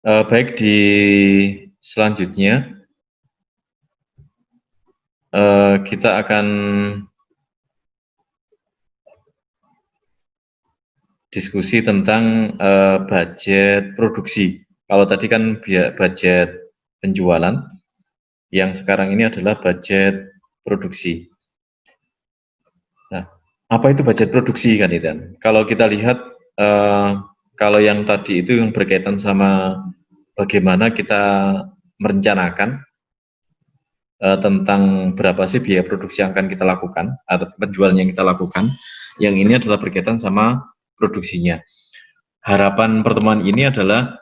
Baik, di selanjutnya kita akan diskusi tentang budget produksi. Kalau tadi kan budget penjualan, yang sekarang ini adalah budget produksi. Nah, apa itu budget produksi kan itu? Kalau kita lihat, kalau yang tadi itu yang berkaitan sama bagaimana kita merencanakan tentang berapa sih biaya produksi yang akan kita lakukan atau penjualan yang kita lakukan. Yang ini adalah berkaitan sama produksinya. Harapan pertemuan ini adalah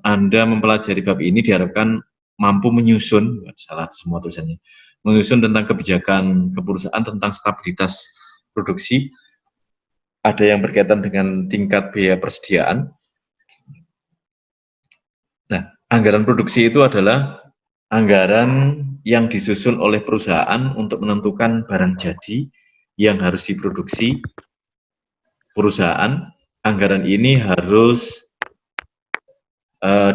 Anda mempelajari bab ini diharapkan mampu menyusun, salah semua tulisannya, menyusun tentang kebijakan perusahaan tentang stabilitas produksi, ada yang berkaitan dengan tingkat biaya persediaan. Nah, anggaran produksi itu adalah anggaran yang disusun oleh perusahaan untuk menentukan barang jadi yang harus diproduksi perusahaan. Anggaran ini harus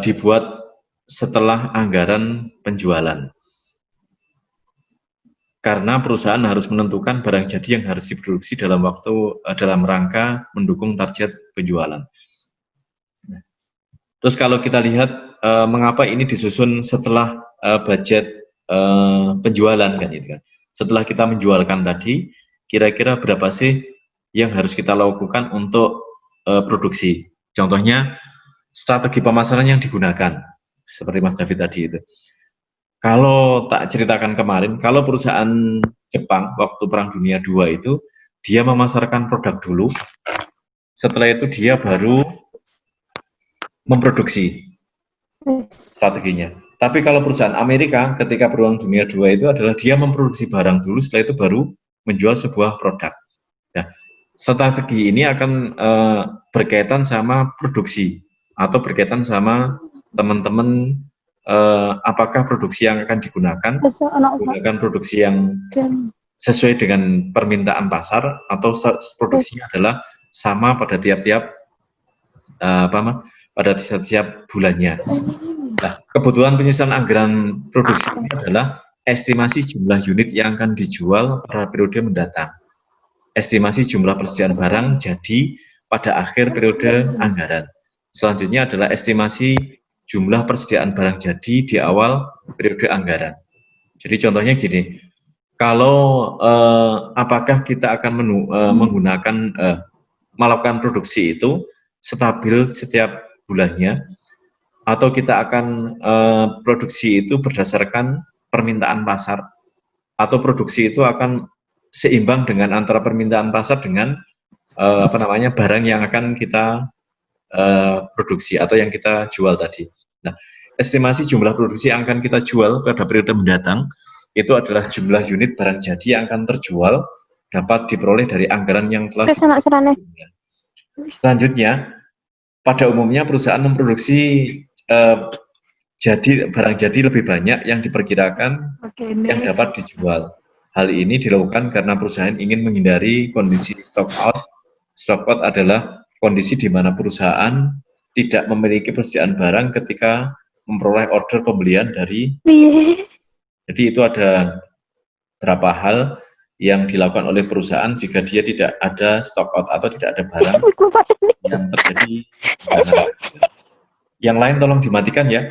dibuat setelah anggaran penjualan. Karena perusahaan harus menentukan barang jadi yang harus diproduksi dalam rangka mendukung target penjualan. Terus kalau kita lihat mengapa ini disusun setelah budget penjualan kan itu kan. Setelah kita menjualkan tadi, kira-kira berapa sih yang harus kita lakukan untuk produksi. Contohnya strategi pemasaran yang digunakan, seperti Mas David tadi itu. Kalau tak ceritakan kemarin, kalau perusahaan Jepang waktu Perang Dunia II itu, dia memasarkan produk dulu, setelah itu dia baru memproduksi strateginya. Tapi kalau perusahaan Amerika ketika Perang Dunia II itu adalah dia memproduksi barang dulu, setelah itu baru menjual sebuah produk. Nah, strategi ini akan berkaitan sama produksi atau berkaitan sama teman-teman apakah produksi yang akan digunakan produksi yang sesuai dengan permintaan pasar atau produksinya adalah sama pada tiap-tiap pada setiap bulannya. Nah, kebutuhan penyusunan anggaran produksi ini adalah estimasi jumlah unit yang akan dijual pada periode mendatang. Estimasi jumlah persediaan barang jadi pada akhir periode anggaran. Selanjutnya adalah estimasi jumlah persediaan barang jadi di awal periode anggaran. Jadi contohnya gini, kalau apakah kita akan menggunakan melakukan produksi itu stabil setiap bulannya, atau kita akan produksi itu berdasarkan permintaan pasar, atau produksi itu akan seimbang dengan antara permintaan pasar dengan barang yang akan kita produksi atau yang kita jual tadi. Nah, estimasi jumlah produksi yang akan kita jual pada periode mendatang itu adalah jumlah unit barang jadi yang akan terjual dapat diperoleh dari anggaran yang telah Selanjutnya, pada umumnya perusahaan memproduksi barang jadi lebih banyak yang diperkirakan yang dapat dijual. Hal ini dilakukan karena perusahaan ingin menghindari kondisi stock out. Stock out adalah kondisi di mana perusahaan tidak memiliki persediaan barang ketika memperoleh order pembelian dari. Jadi itu ada beberapa hal yang dilakukan oleh perusahaan jika dia tidak ada stock out atau tidak ada barang yang terjadi. Yang lain tolong dimatikan ya.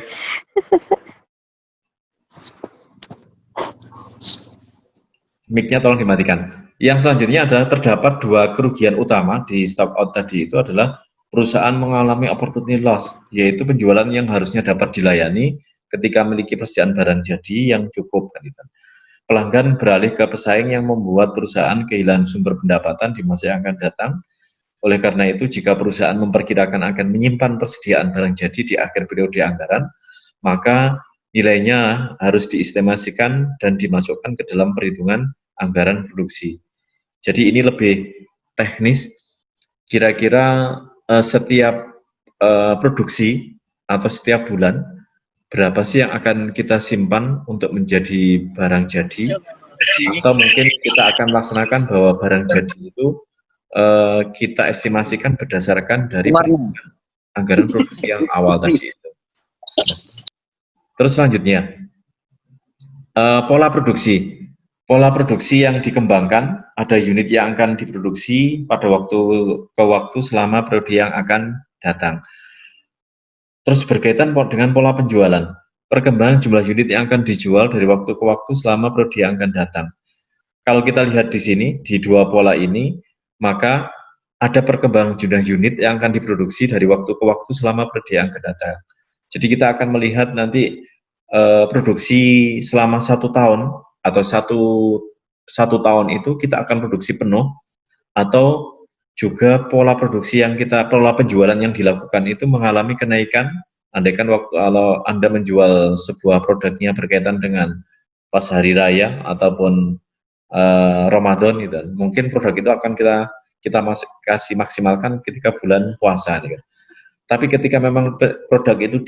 Mic-nya tolong dimatikan. Yang selanjutnya adalah terdapat dua kerugian utama di stock out tadi, itu adalah perusahaan mengalami opportunity loss, yaitu penjualan yang harusnya dapat dilayani ketika memiliki persediaan barang jadi yang cukup. Pelanggan beralih ke pesaing yang membuat perusahaan kehilangan sumber pendapatan di masa yang akan datang. Oleh karena itu, jika perusahaan memperkirakan akan menyimpan persediaan barang jadi di akhir periode anggaran, maka nilainya harus diestimasikan dan dimasukkan ke dalam perhitungan anggaran produksi. Jadi ini lebih teknis, kira-kira setiap produksi atau setiap bulan, berapa sih yang akan kita simpan untuk menjadi barang jadi, atau mungkin kita akan laksanakan bahwa barang jadi itu kita estimasikan berdasarkan dari anggaran produksi yang awal tadi itu. Terus selanjutnya, pola produksi. Pola produksi yang dikembangkan, ada unit yang akan diproduksi pada waktu ke waktu selama periode yang akan datang. Terus berkaitan dengan pola penjualan. Perkembangan jumlah unit yang akan dijual dari waktu ke waktu selama periode yang akan datang. Kalau kita lihat di sini, di dua pola ini, maka ada perkembangan jumlah unit yang akan diproduksi dari waktu ke waktu selama periode yang akan datang. Jadi kita akan melihat nanti produksi selama 1 tahun atau satu tahun itu kita akan produksi penuh, atau juga pola produksi yang pola penjualan yang dilakukan itu mengalami kenaikan. Andaikan waktu kalau Anda menjual sebuah produknya berkaitan dengan pas hari raya ataupun Ramadan gitu, mungkin produk itu akan kita kasih maksimalkan ketika bulan puasa gitu. Tapi ketika memang produk itu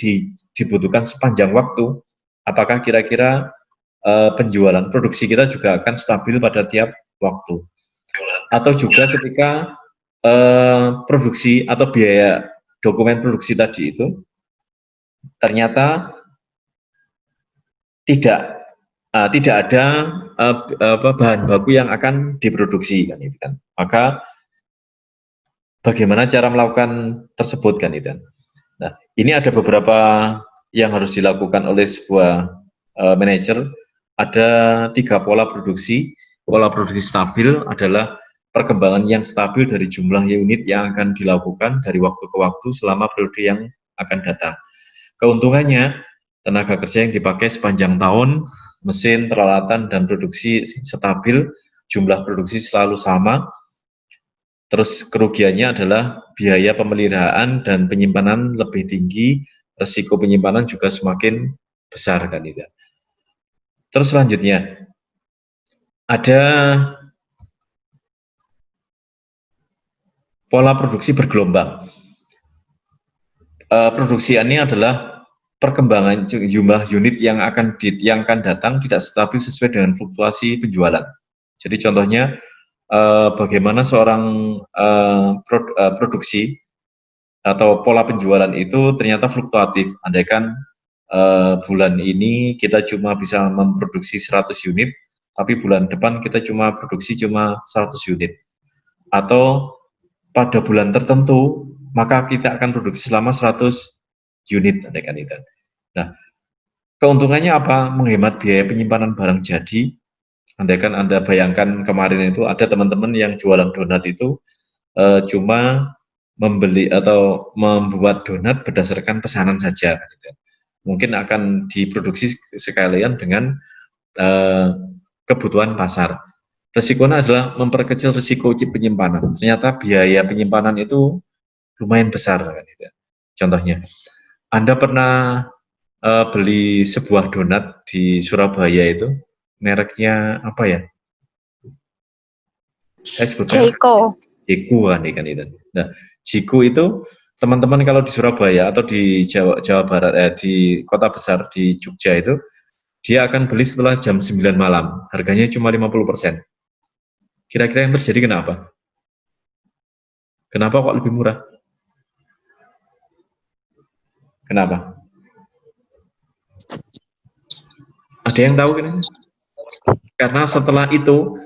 dibutuhkan sepanjang waktu, apakah kira-kira penjualan produksi kita juga akan stabil pada tiap waktu? Atau juga ketika produksi atau biaya dokumen produksi tadi itu ternyata tidak ada bahan baku yang akan diproduksi kan itu kan, maka bagaimana cara melakukan tersebut kan itu. Nah, ini ada beberapa yang harus dilakukan oleh sebuah manajer. Ada 3 pola produksi. Pola produksi stabil adalah perkembangan yang stabil dari jumlah unit yang akan dilakukan dari waktu ke waktu selama periode yang akan datang. Keuntungannya, tenaga kerja yang dipakai sepanjang tahun, mesin, peralatan, dan produksi stabil, jumlah produksi selalu sama. Terus kerugiannya adalah biaya pemeliharaan dan penyimpanan lebih tinggi, resiko penyimpanan juga semakin besar kan itu. Terus selanjutnya, ada pola produksi bergelombang. Produksi ini adalah perkembangan jumlah unit yang akan datang tidak stabil sesuai dengan fluktuasi penjualan. Jadi contohnya, bagaimana seorang produksi atau pola penjualan itu ternyata fluktuatif. Andaikan bulan ini kita cuma bisa memproduksi 100 unit, tapi bulan depan kita produksi cuma 100 unit. Atau pada bulan tertentu, maka kita akan produksi selama 100 unit. Andaikan itu. Nah, keuntungannya apa? Menghemat biaya penyimpanan barang jadi. Andaikan Anda bayangkan kemarin itu ada teman-teman yang jualan donat itu cuma membeli atau membuat donat berdasarkan pesanan saja. Gitu. Mungkin akan diproduksi sekalian dengan kebutuhan pasar. Resikonya adalah memperkecil risiko penyimpanan. Ternyata biaya penyimpanan itu lumayan besar. Gitu. Contohnya, Anda pernah beli sebuah donat di Surabaya itu, mereknya apa ya? Saya sebutkan Jiku kan itu. Nah, Jiku itu teman-teman kalau di Surabaya atau di Jawa Barat, di kota besar di Jogja itu, dia akan beli setelah jam 9 malam. Harganya cuma 50%. Kira-kira yang terjadi kenapa? Kenapa kok lebih murah? Kenapa? Ada yang tahu kan? Karena setelah itu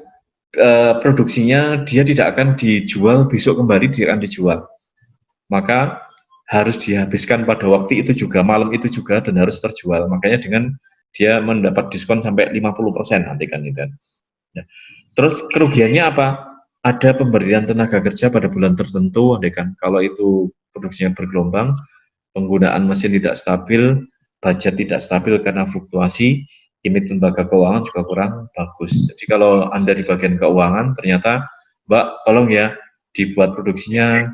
produksinya dia tidak akan dijual besok kembali, dia akan dijual. Maka harus dihabiskan pada waktu itu juga, malam itu juga, dan harus terjual. Makanya dengan dia mendapat diskon sampai 50% nanti kan itu. Ya. Terus kerugiannya apa? Ada pemberian tenaga kerja pada bulan tertentu, andai kan kalau itu produksinya bergelombang, penggunaan mesin tidak stabil, budget tidak stabil karena fluktuasi, image lembaga keuangan juga kurang bagus. Jadi kalau Anda di bagian keuangan, ternyata Mbak tolong ya dibuat produksinya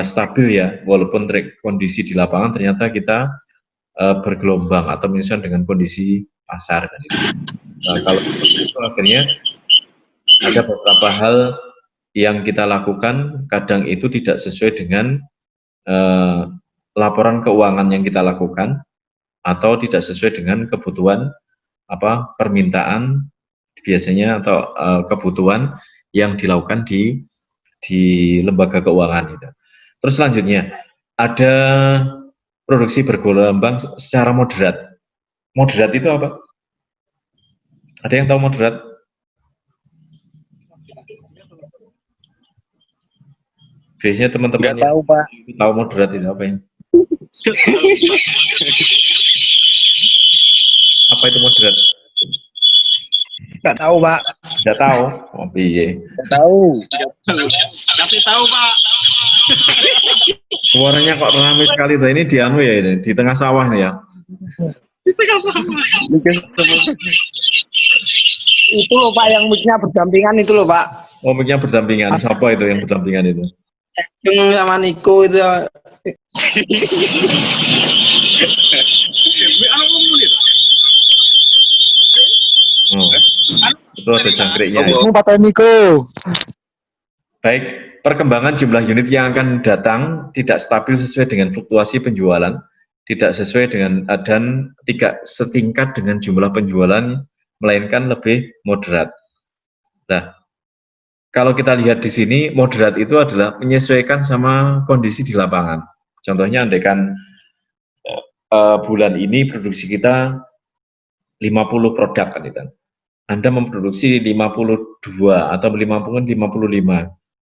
stabil ya, walaupun kondisi di lapangan ternyata kita bergelombang atau menyesuaikan dengan kondisi pasar. Nah, kalau seperti itu akhirnya ada beberapa hal yang kita lakukan, kadang itu tidak sesuai dengan laporan keuangan yang kita lakukan, atau tidak sesuai dengan kebutuhan permintaan biasanya, atau kebutuhan yang dilakukan di lembaga keuangan itu. Terus selanjutnya, ada produksi bergelombang secara moderat. Moderat itu apa? Ada yang tahu moderat? Biasanya teman-teman Nggak tahu, Pak. tahu moderat itu apa ya? Apa itu moderat? Nggak tahu, Pak. Tidak tahu. Oh, iya. Nggak tahu. Kasih tahu, Pak. Suaranya kok ramai sekali tuh. Ini di anu ya ini, di tengah sawah nih ya. Itu loh, Pak, yang mic-nya berdampingan itu loh, Pak. Oh, mic-nya berdampingan. Siapa itu yang berdampingan itu? Yang sama Niko itu. Oh, itu ada jangkriknya. Ya. Kamu Pak Niko. Baik, perkembangan jumlah unit yang akan datang tidak stabil sesuai dengan fluktuasi penjualan, tidak sesuai dengan dan tidak setingkat dengan jumlah penjualan, melainkan lebih moderat. Nah, kalau kita lihat di sini, moderat itu adalah menyesuaikan sama kondisi di lapangan. Contohnya, andaikan bulan ini produksi kita 50 produk kan itu. Anda memproduksi 52 atau 55.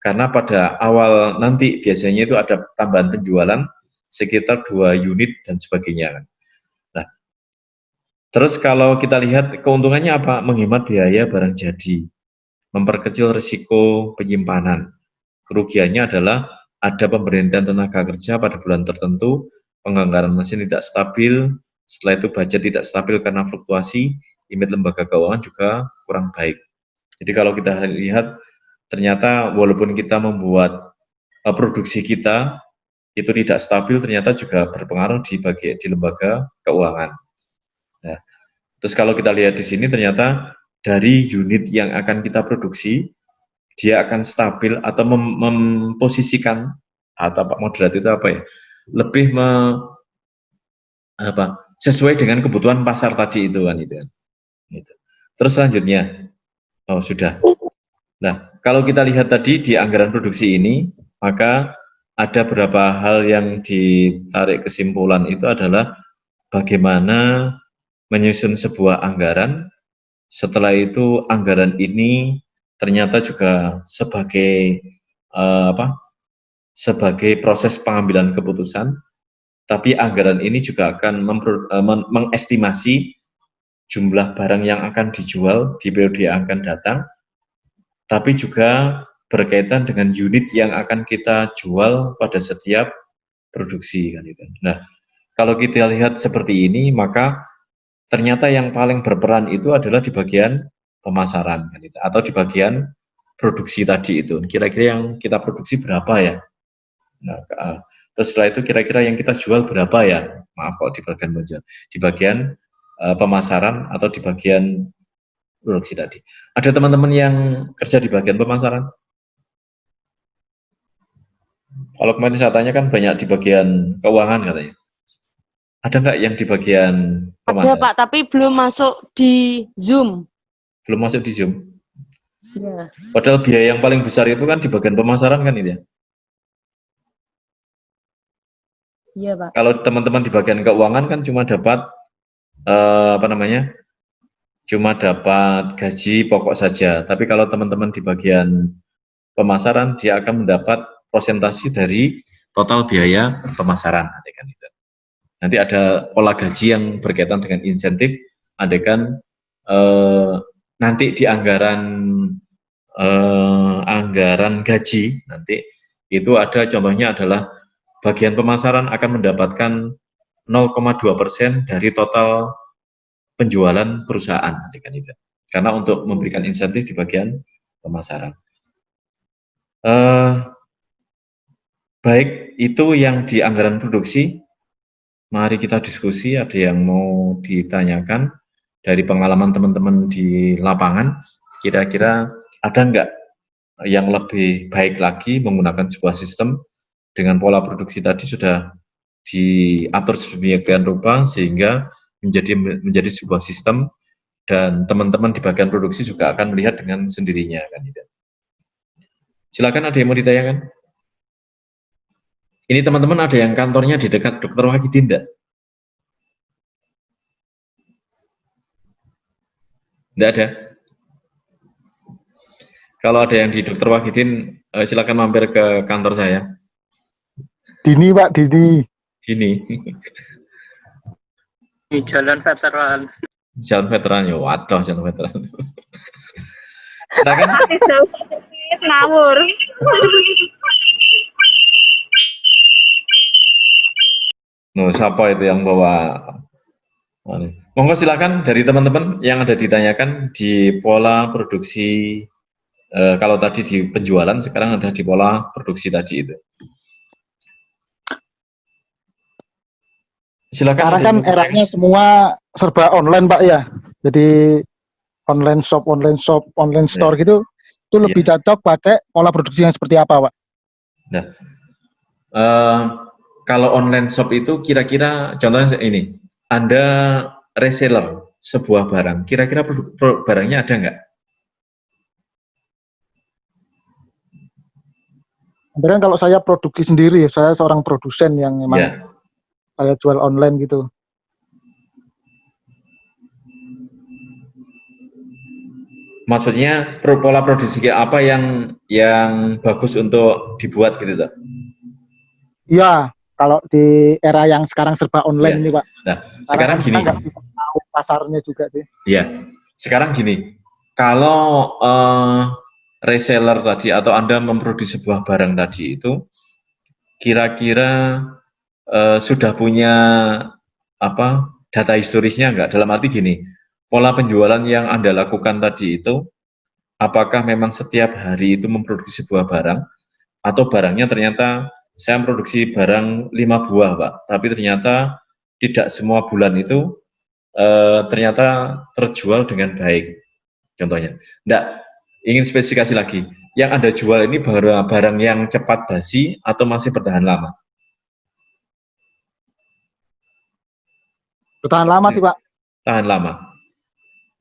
Karena pada awal nanti biasanya itu ada tambahan penjualan sekitar 2 unit dan sebagainya. Nah, terus kalau kita lihat keuntungannya apa? Menghemat biaya barang jadi, memperkecil risiko penyimpanan. Kerugiannya adalah ada pemberhentian tenaga kerja pada bulan tertentu, penganggaran mesin tidak stabil, setelah itu budget tidak stabil karena fluktuasi, image lembaga keuangan juga kurang baik. Jadi kalau kita lihat, ternyata walaupun kita membuat produksi kita itu tidak stabil, ternyata juga berpengaruh di lembaga keuangan. Nah, terus kalau kita lihat di sini, ternyata dari unit yang akan kita produksi, dia akan stabil atau memposisikan atau moderat itu apa ya? Lebih sesuai dengan kebutuhan pasar tadi itu kan itu. Gitu. Terus selanjutnya, oh sudah. Nah, kalau kita lihat tadi di anggaran produksi ini, maka ada beberapa hal yang ditarik kesimpulan itu adalah bagaimana menyusun sebuah anggaran. Setelah itu anggaran ini ternyata juga sebagai sebagai proses pengambilan keputusan, tapi anggaran ini juga akan mengestimasi jumlah barang yang akan dijual di periode yang akan datang, tapi juga berkaitan dengan unit yang akan kita jual pada setiap produksi kan itu. Nah, kalau kita lihat seperti ini, maka ternyata yang paling berperan itu adalah di bagian pemasaran kan itu, atau di bagian produksi tadi itu. Kira-kira yang kita produksi berapa ya? Nah, terus setelah itu kira-kira yang kita jual berapa ya? Maaf kalau di bagian pemasaran atau di bagian produksi tadi. Ada teman-teman yang kerja di bagian pemasaran? Kalau kemarin saya tanya kan banyak di bagian keuangan katanya. Ada nggak yang di bagian pemasaran? Ada Pak, tapi belum masuk di Zoom. Belum masuk di Zoom? Ya. Padahal biaya yang paling besar itu kan di bagian pemasaran kan itu ya? Iya Pak. Kalau teman-teman di bagian keuangan kan cuma dapat cuma dapat gaji pokok saja. Tapi kalau teman-teman di bagian pemasaran, dia akan mendapat prosentasi dari total biaya pemasaran. Nanti ada pola gaji yang berkaitan dengan insentif, andaikan nanti di anggaran gaji nanti itu ada contohnya adalah bagian pemasaran akan mendapatkan 0,2% dari total penjualan perusahaan, karena untuk memberikan insentif di bagian pemasaran. Baik, itu yang di anggaran produksi. Mari kita diskusi, ada yang mau ditanyakan dari pengalaman teman-teman di lapangan, kira-kira ada nggak yang lebih baik lagi menggunakan sebuah sistem dengan pola produksi tadi sudah diatur sedemikian rupa sehingga menjadi sebuah sistem dan teman-teman di bagian produksi juga akan melihat dengan sendirinya kan. Silakan, ada yang mau ditanyakan? Ini teman-teman ada yang kantornya di dekat Dr. Wahidin enggak? Enggak ada. Kalau ada yang di Dr. Wahidin, silakan mampir ke kantor saya. Dini Pak, Dini. Sini. Di Jalan Veteran. Jalan veteran ya, waduh jalan veteran. Silakan. Ngawur. Siapa itu yang bawa? Monggo silakan dari teman-teman yang ada ditanyakan di pola produksi. Kalau tadi di penjualan, sekarang ada di pola produksi tadi itu. Silakan. Sekarang kan eranya semua serba online Pak ya. Jadi online shop, online store gitu. Itu lebih cocok pakai pola produksi yang seperti apa Pak? Nah, kalau online shop itu kira-kira contohnya ini, Anda reseller sebuah barang, kira-kira barangnya ada nggak? Sebenarnya kalau saya produksi sendiri, saya seorang produsen yang memang saya jual online gitu. Maksudnya pola produksi apa yang bagus untuk dibuat gitu toh? Iya, kalau di era yang sekarang serba online ini Pak. Nah, sekarang gini. Nggak bisa tahu pasarnya juga sih. Iya, sekarang gini. Kalau reseller tadi atau Anda memproduksi sebuah barang tadi itu, kira-kira sudah punya data historisnya enggak? Dalam arti gini, pola penjualan yang Anda lakukan tadi itu, apakah memang setiap hari itu memproduksi sebuah barang, atau barangnya ternyata saya memproduksi barang 5 buah Pak, tapi ternyata tidak semua bulan itu ternyata terjual dengan baik. Contohnya, enggak, ingin spesifikasi lagi, yang Anda jual ini barang yang cepat basi atau masih bertahan lama? Bertahan lama sih Pak. Tahan lama?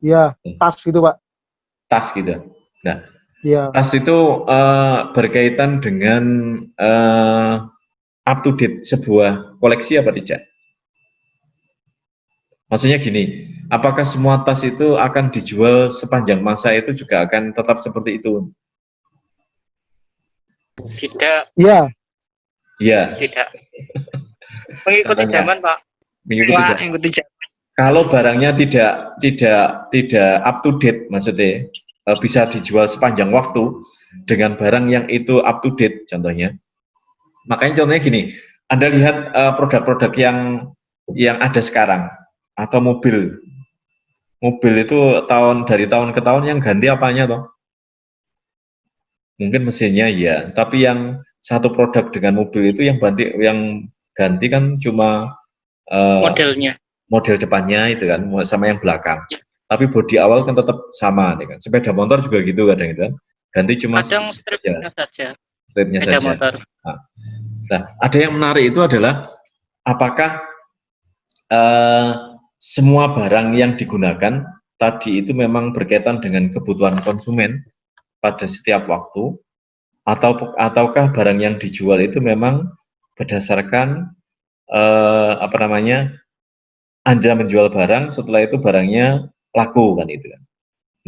Iya, tas gitu Pak. Tas gitu. Nah, tas itu berkaitan dengan up to date sebuah koleksi apa tidak? Maksudnya gini, apakah semua tas itu akan dijual sepanjang masa itu juga akan tetap seperti itu? Tidak. Iya. Iya. Tidak. Mengikuti zaman Pak. Mengikuti zaman. Kalau barangnya tidak up to date, maksudnya bisa dijual sepanjang waktu dengan barang yang itu up to date, contohnya. Makanya contohnya gini, Anda lihat produk-produk yang ada sekarang, atau mobil itu dari tahun ke tahun yang ganti apanya toh? Mungkin mesinnya ya, tapi yang satu produk dengan mobil itu yang ganti kan cuma modelnya, model depannya itu kan, sama yang belakang. Tapi bodi awal kan tetap sama, kan. Sepeda motor juga gitu kadang itu kan, ganti cuma kadang stripnya saja. Motor. Nah, ada yang menarik itu adalah apakah semua barang yang digunakan tadi itu memang berkaitan dengan kebutuhan konsumen pada setiap waktu, ataukah barang yang dijual itu memang berdasarkan Anda menjual barang, setelah itu barangnya laku kan itu kan.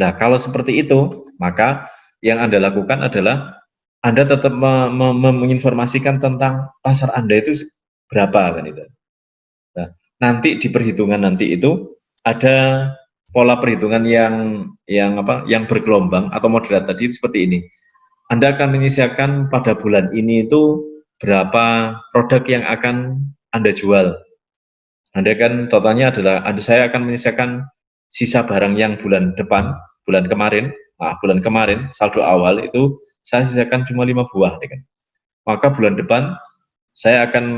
Nah, kalau seperti itu, maka yang Anda lakukan adalah Anda tetap menginformasikan tentang pasar Anda itu berapa kan itu. Nah, nanti di perhitungan nanti itu ada pola perhitungan yang bergelombang atau moderat tadi seperti ini. Anda akan menyisakan pada bulan ini itu berapa produk yang akan Anda jual. Anda kan totalnya adalah saya akan menyisakan sisa barang yang bulan kemarin. Nah, bulan kemarin saldo awal itu saya sisakan cuma 5 buah, kan. Maka bulan depan saya akan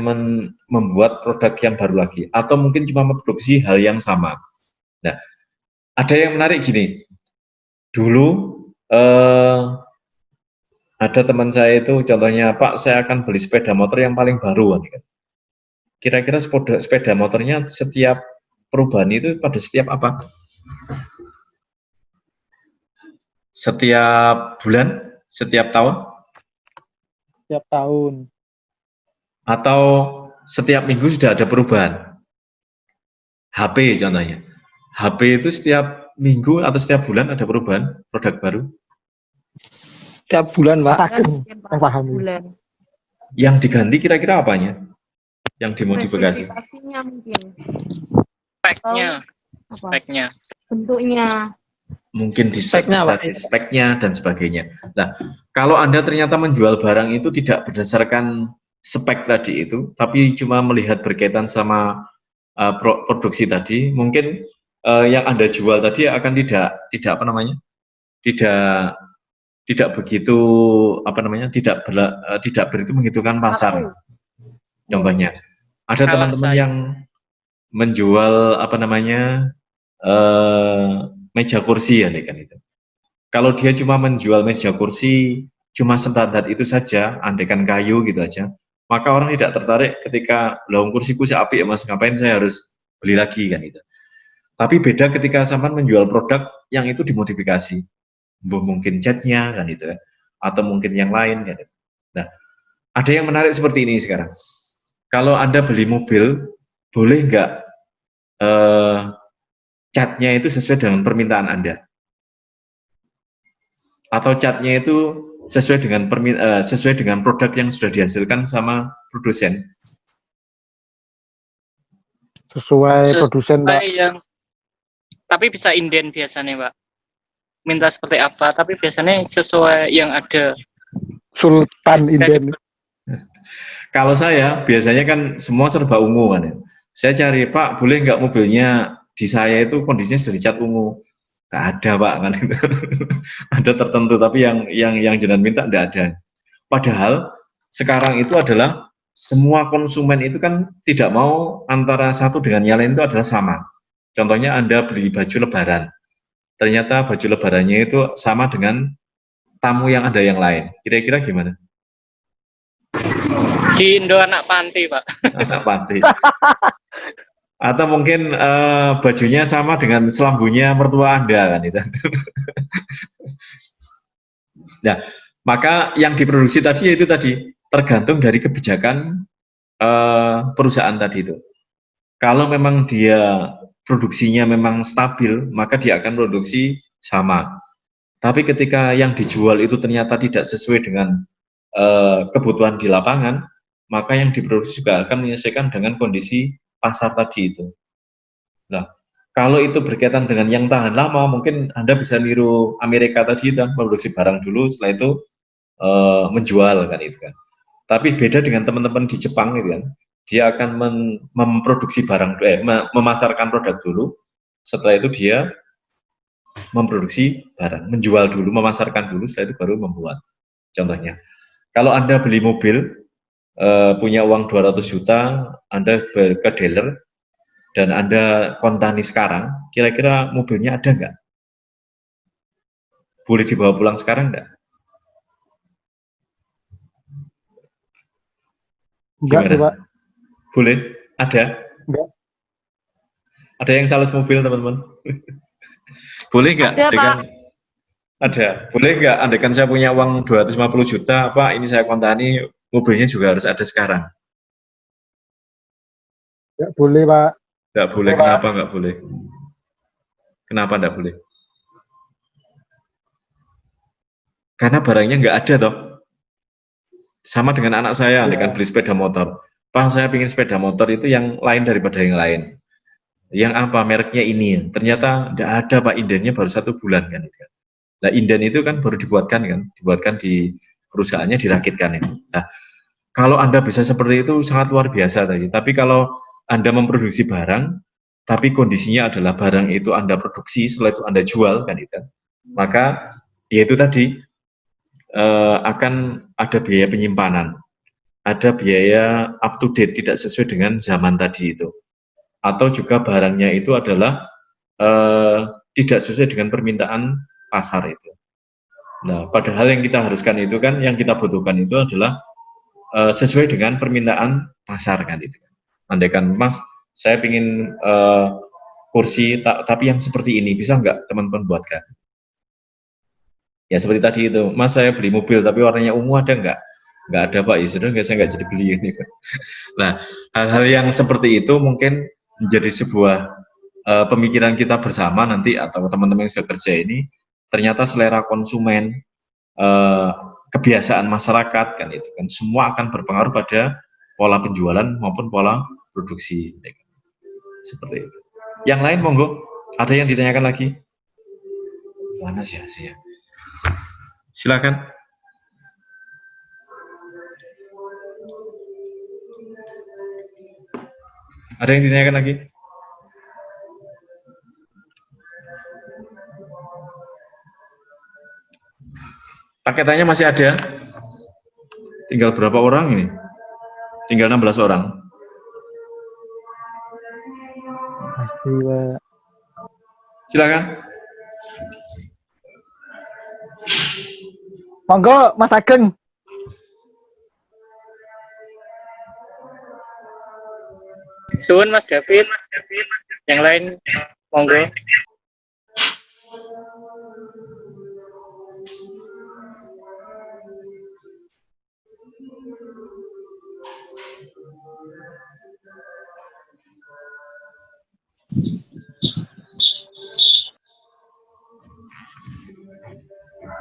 membuat produk yang baru lagi, atau mungkin cuma memproduksi hal yang sama. Nah, ada yang menarik gini. Dulu ada teman saya itu contohnya, Pak, saya akan beli sepeda motor yang paling baru, kan. Kira-kira sepeda motornya setiap perubahan itu pada setiap apa? Setiap bulan? Setiap tahun? Setiap tahun. Atau setiap minggu sudah ada perubahan. HP contohnya. HP itu setiap minggu atau setiap bulan ada perubahan produk baru. Tiap bulan, Pak. Yang paham. Bulan. Yang diganti kira-kira apanya? Yang dimodifikasi. Spesifikasinya mungkin. Speknya. Apa? Speknya. Bentuknya. Mungkin di Speknya, Pak. speknya dan sebagainya. Nah, kalau Anda ternyata menjual barang itu tidak berdasarkan spek tadi itu, tapi cuma melihat berkaitan sama produksi tadi, mungkin yang Anda jual tadi akan tidak apa namanya? Tidak begitu apa namanya? Tidak begitu menghitungkan pasar. Contohnya, ada teman-teman yang menjual apa namanya? Meja kursi ya kan itu. Kalau dia cuma menjual meja kursi cuma standar itu saja, andaikan kayu gitu aja, maka orang tidak tertarik ketika lawang kursiku apik ya Mas, ngapain saya harus beli lagi kan itu. Tapi beda ketika sampean menjual produk yang itu dimodifikasi, mungkin catnya kan itu, atau mungkin yang lain kan itu. Nah, ada yang menarik seperti ini sekarang. Kalau Anda beli mobil, boleh nggak catnya itu sesuai dengan permintaan Anda? Atau catnya itu sesuai dengan produk yang sudah dihasilkan sama produsen? Sesuai produsen, Pak. Tapi bisa inden biasanya, Pak. Minta seperti apa, tapi biasanya sesuai yang ada. Sultan inden. Kalau saya biasanya kan semua serba ungu kan ya. Saya cari, Pak, boleh nggak mobilnya di saya itu kondisinya sudah dicat ungu? Nggak ada, Pak, kan itu. Ada tertentu, tapi yang jenengan minta nggak ada. Padahal sekarang itu adalah semua konsumen itu kan tidak mau antara satu dengan yang lain itu adalah sama. Contohnya Anda beli baju lebaran, ternyata baju lebarannya itu sama dengan tamu yang ada yang lain. Kira-kira gimana? Di Indo anak panti, Pak. Anak panti. Atau mungkin bajunya sama dengan selambunya mertua Anda kan itu. Nah, maka yang diproduksi tadi yaitu tadi tergantung dari kebijakan perusahaan tadi itu. Kalau memang dia produksinya memang stabil, maka dia akan produksi sama. Tapi ketika yang dijual itu ternyata tidak sesuai dengan kebutuhan di lapangan, maka yang diproduksi juga akan menyesuaikan dengan kondisi pasar tadi itu. Nah, kalau itu berkaitan dengan yang tahan lama, mungkin Anda bisa niru Amerika tadi kan, produksi barang dulu, setelah itu menjual kan itu kan. Tapi beda dengan teman-teman di Jepang itu kan, dia akan memproduksi barang, memasarkan produk dulu, setelah itu dia memproduksi barang, menjual dulu, memasarkan dulu, setelah itu baru membuat. Contohnya, kalau Anda beli mobil, punya uang 200 juta, Anda ke dealer, dan Anda kontani sekarang, kira-kira mobilnya ada nggak? Boleh dibawa pulang sekarang nggak? Enggak sih, Pak. Boleh? Ada? Enggak. Ada yang sales mobil, teman-teman? Boleh nggak? Ada, Pak. Ada. Boleh nggak? Andaikan saya punya uang 250 juta, Pak, ini saya kontani, mobilnya juga harus ada sekarang. Enggak boleh, Pak. Nggak boleh. Kenapa nggak boleh? Kenapa nggak boleh? Karena barangnya nggak ada toh. Sama dengan anak saya, andaikan beli sepeda motor. Pak, saya ingin sepeda motor itu yang lain daripada yang lain. Yang apa? Mereknya ini. Ternyata nggak ada, Pak, indennya baru 1 bulan kan. Nah, inden itu kan baru dibuatkan kan, dibuatkan di perusahaannya, dirakitkan itu. Nah, kalau Anda bisa seperti itu sangat luar biasa tadi. Tapi kalau Anda memproduksi barang, tapi kondisinya adalah barang itu Anda produksi, setelah itu Anda jual kan itu, maka yaitu tadi akan ada biaya penyimpanan, ada biaya up to date, tidak sesuai dengan zaman tadi itu, atau juga barangnya itu adalah tidak sesuai dengan permintaan pasar itu. Nah, padahal yang kita haruskan itu kan, yang kita butuhkan itu adalah sesuai dengan permintaan pasar kan itu. Andaikan, Mas, saya ingin kursi tapi yang seperti ini, bisa nggak teman-teman buatkan? Ya seperti tadi itu, Mas, saya beli mobil tapi warnanya ungu, ada nggak? nggak ada Pak, ya sudah saya nggak jadi beli ini. Nah, hal-hal yang seperti itu mungkin menjadi sebuah pemikiran kita bersama nanti atau teman-teman yang sudah kerja ini, ternyata selera konsumen, kebiasaan masyarakat kan itu kan semua akan berpengaruh pada pola penjualan maupun pola produksi. Seperti itu. Yang lain monggo, ada yang ditanyakan lagi? Mana sih ya? Silakan. Ada yang ditanyakan lagi? Paketannya masih ada? Tinggal berapa orang ini? Tinggal 16 orang. Masih, Pak. Silakan. Monggo Mas Ageng. Suwun Mas David. Yang lain monggo.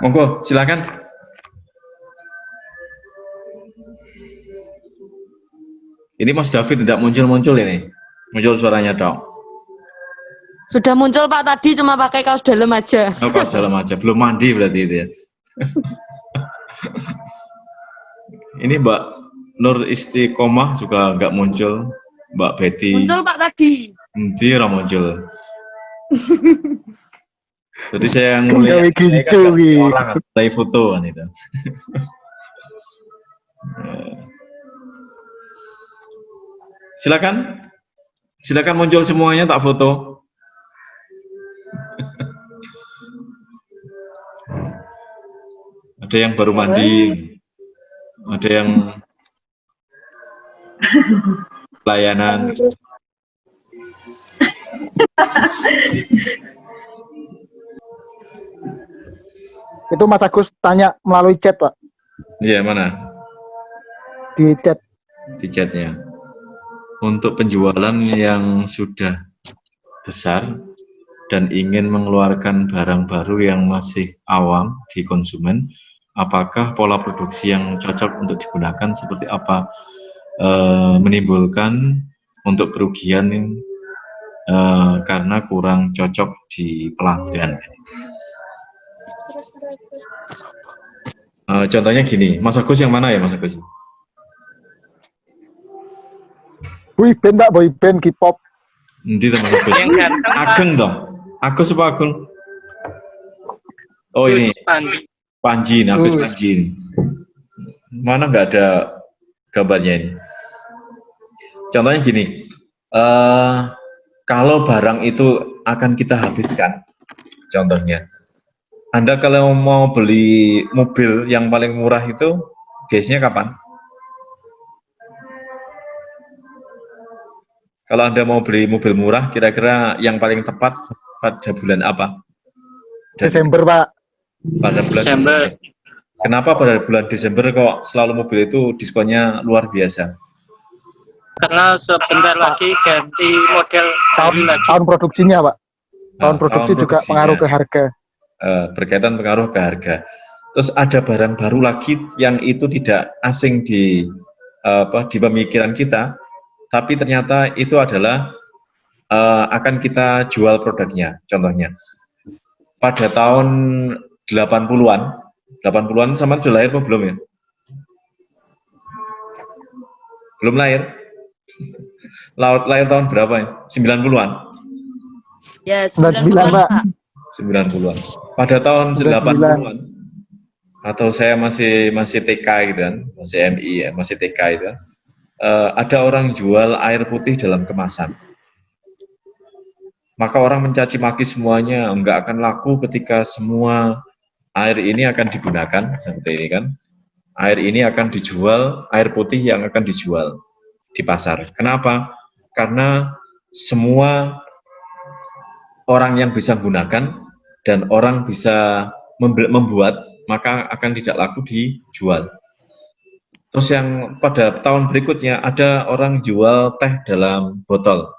Monggo, silakan. Ini Mas David tidak muncul-muncul ini. Muncul suaranya dong. Sudah muncul Pak tadi cuma pakai kaos dalam aja. Oh, pas dalam aja, belum mandi berarti itu ya. Ini Mbak Nur Istiqomah juga nggak muncul. Mbak Betty. Muncul Pak tadi. Nanti orang muncul. Jadi saya Gawe gitu, wi. orang play foto kan itu. Silakan, silakan muncul semuanya tak foto. Ada yang baru mandi, ada yang pelayanan. Itu Mas Agus tanya melalui chat, Pak. Iya, mana? Di chat. Di chatnya. Untuk penjualan yang sudah besar dan ingin mengeluarkan barang baru yang masih awam di konsumen, apakah pola produksi yang cocok untuk digunakan seperti apa? Menimbulkan untuk kerugian karena kurang cocok di pelanggan. Contohnya gini, Mas Agus yang mana ya Mas Agus? Boyband, Pak, boyband K-pop. Nanti Mas Agus. Yang ganteng, Pak. Ageng dong. Agus apa Agung? Oh ini Panji, Agus Panji. Mana nggak ada gambarnya ini? Contohnya gini, kalau barang itu akan kita habiskan, contohnya, Anda kalau mau beli mobil yang paling murah itu biasanya kapan? Kalau Anda mau beli mobil murah, kira-kira yang paling tepat pada bulan apa? Desember, Pak. Pada bulan Desember. Kenapa pada bulan Desember kok selalu mobil itu diskonnya luar biasa? Karena sebentar lagi ganti model baru lagi. Tahun produksinya, Pak. Tahun Nah, produksi tahun juga produksinya. pengaruh ke harga. Berkaitan pengaruh ke harga. Terus ada barang baru lagi yang itu tidak asing di pemikiran kita, tapi ternyata itu adalah akan kita jual produknya. Contohnya, pada tahun 80-an sama sudah lahir apa belum ya? Belum lahir? Lahir tahun berapa ya? 90-an? Ya, 99, Pak. 90-an. Pada tahun 80-an atau saya masih TK gitu kan, masih MI ya, masih TK itu kan. Ada orang jual air putih dalam kemasan. Maka orang mencaci maki semuanya, enggak akan laku ketika semua air ini akan digunakan seperti ini kan. Air ini akan dijual, air putih yang akan dijual di pasar. Kenapa? Karena semua orang yang bisa gunakan dan orang bisa membuat, maka akan tidak laku dijual. Terus yang pada tahun berikutnya ada orang jual teh dalam botol.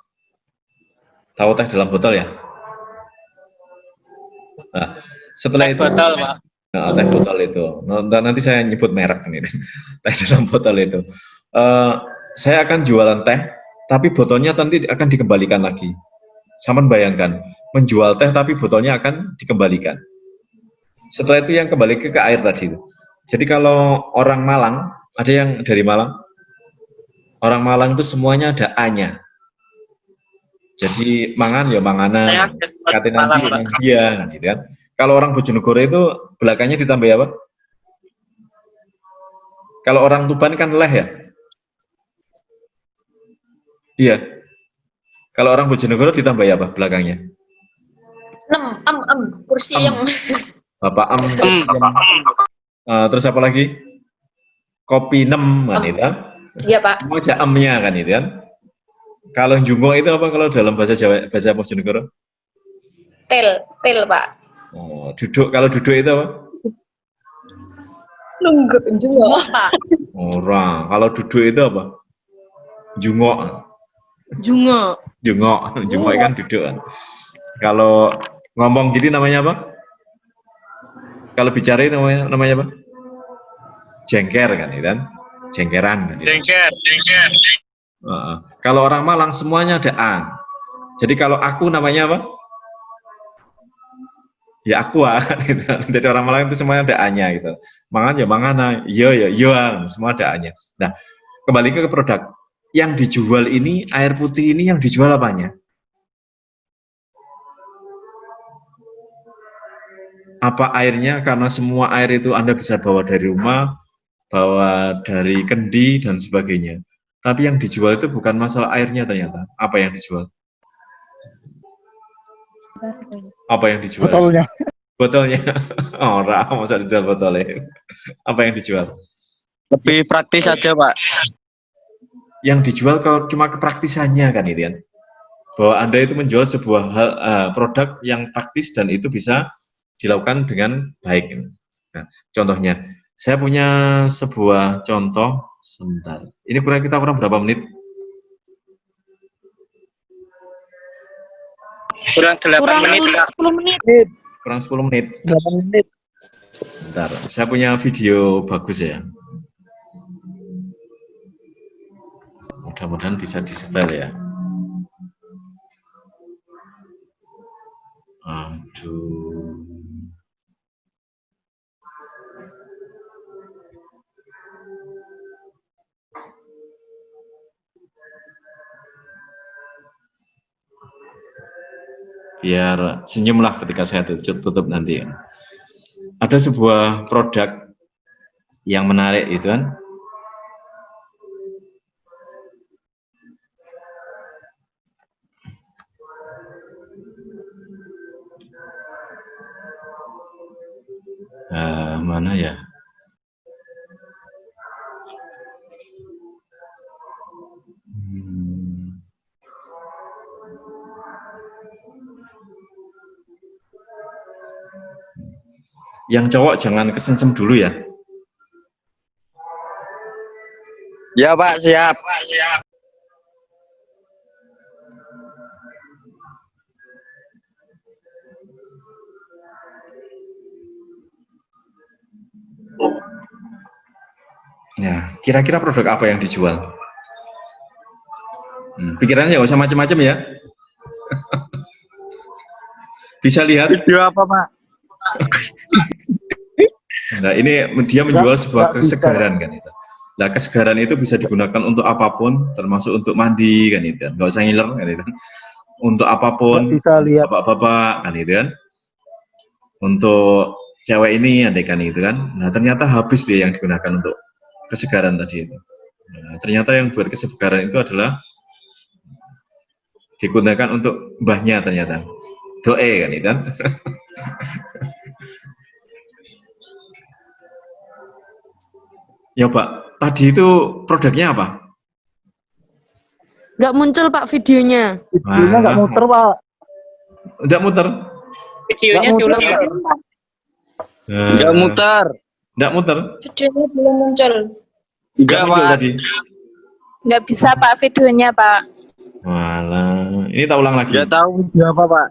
Tahu teh dalam botol ya? Nah, setelah Teh itu botol, Pak. teh botol itu. Nanti saya nyebut merek ini. Teh dalam botol itu. Saya akan jualan teh, tapi botolnya nanti akan dikembalikan lagi. Sama bayangkan, menjual teh tapi botolnya akan dikembalikan. Setelah itu yang kembali ke air tadi itu. Jadi kalau orang Malang, ada yang dari Malang? Orang Malang itu semuanya ada A-nya. Jadi mangan ya Saya manganan, ada kate Malang, nanti Pak. dia gitu kan. Kalau orang Bojonegoro itu belakangnya ditambah apa? Kalau orang Tuban kan leh ya? Iya. Kalau orang Bojonegoro ditambah apa belakangnya? Kursi Em. yang Bapak terus apa lagi? Kopi 6 kan itu kan? iya Pak. Semua aja emnya kan itu kan? Kalau jungo itu apa kalau dalam bahasa Jawa, bahasa Bojonegoro? Tel Pak. Oh, duduk, kalau duduk itu apa? Nunggu juga. Pak. Orang, kalau duduk itu apa? Jungok. Jungo. Jungok kan duduk kan. Kalau ngomong gini namanya apa? Kalau bicara itu namanya apa? Jengker kan, itu kan? Jengkeran kan. Jengker. Kalau orang Malang semuanya ada A. Jadi kalau aku namanya apa? Ya aku gitu. Jadi orang Malang itu semuanya ada A-nya gitu. Mangan ya mangana, iya ya iya, semua ada A-nya. Nah, kembali ke produk. Yang dijual ini, air putih ini yang dijual apanya? Apa airnya? Karena semua air itu Anda bisa bawa dari rumah, bawa dari kendi dan sebagainya. Tapi yang dijual itu bukan masalah airnya ternyata. Apa yang dijual? Apa yang dijual? Botolnya. Orang masa dijual botolnya. Apa yang dijual? Lebih praktis aja, Pak. Yang dijual kalau cuma kepraktisannya kan itu kan. Bahwa Anda itu menjual sebuah produk yang praktis dan itu bisa dilakukan dengan baik. Nah, contohnya, saya punya sebuah contoh sebentar. Ini kita kurang berapa menit? Kurang 8 menit, Pak. 10 menit. Kurang 10 menit. 8 menit. Bentar, saya punya video bagus ya. Mudah-mudahan bisa disetel ya. Aduh. Biar senyumlah ketika saya tutup nanti. Ada sebuah produk yang menarik itu kan. Mana ya? Yang cowok jangan kesengsem dulu ya. Ya, Pak, siap. Ya, kira-kira produk apa yang dijual? Pikirannya nggak usah macam-macam ya. Bisa lihat. Video apa, Pak? Nah, ini dia menjual sebuah kesegaran kan itu. Nah, kesegaran itu bisa digunakan untuk apapun, termasuk untuk mandi kan itu. Nggak usah ngiler kan itu. Untuk apapun, Bisa lihat. bapak-bapak kan itu kan. Untuk cewek ini andai kan itu kan. Nah, ternyata habis dia yang digunakan untuk kesegaran tadi itu. Nah, ternyata yang buat kesegaran itu adalah digunakan untuk mbahnya ternyata. Doe kan itu kan. Ya Pak, tadi itu produknya apa? Nggak muncul Pak videonya. Videonya nggak muter, Pak. Nggak muter? Videonya Nggak dulu, muter. Pak. Nggak muter. Nggak muter? Videonya belum muncul. Enggak, muncul Pak. tadi. Nggak bisa Pak videonya Pak. Walah, ini tak ulang lagi. Enggak tahu video apa, Pak.